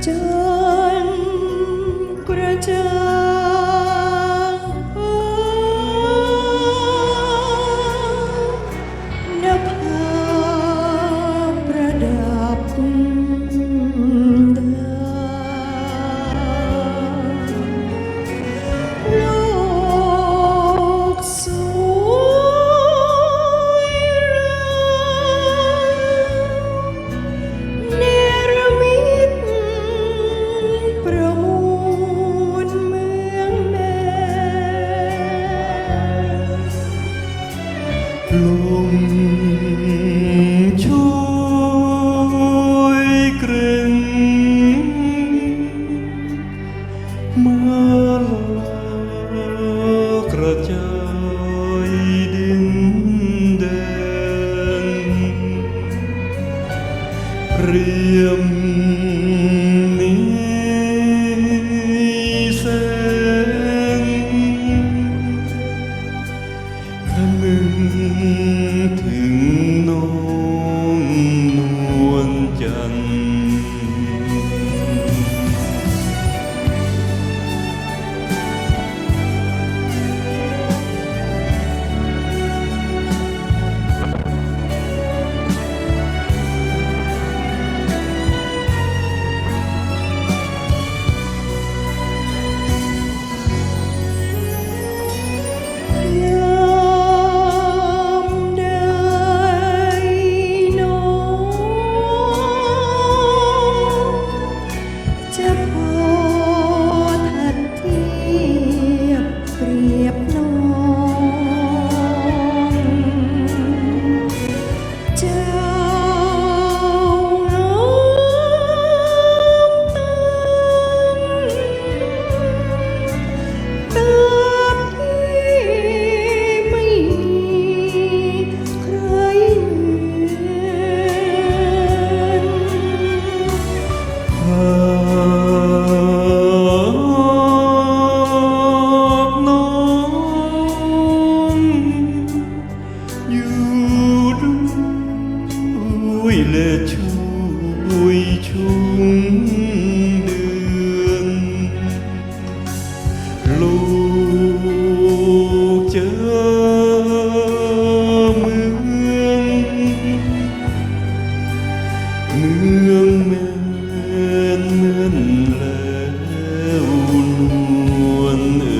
จนกระจ่างนภาประดับดาวโลกสวยรามเนรมิตประมวลเมืองแม่ลมช่วยกรึงมาลากระจายดินแดนเรียมนี้แสงคนึงถึงน้องนวลจันทร์ยามใดน้องจะพอทัดเทียบเปรียบน้องเจ้าน้ำตาพี่ไม่มีใครเหมือน หากน้องอยู่ด้วยและช่วยชุมเดือนลูกจะเหมือนเมืองแม่นเหมือนแล้วนวลเอ่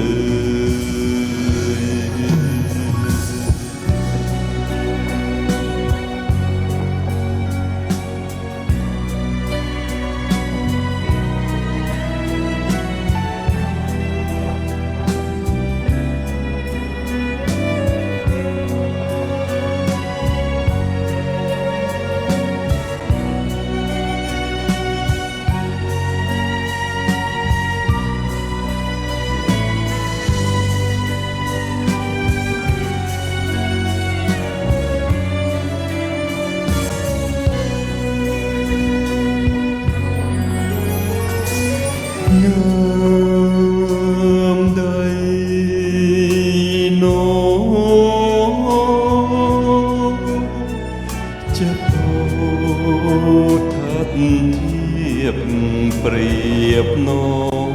ยามใดน้องจะพอทัดเทียบเปรียบน้อง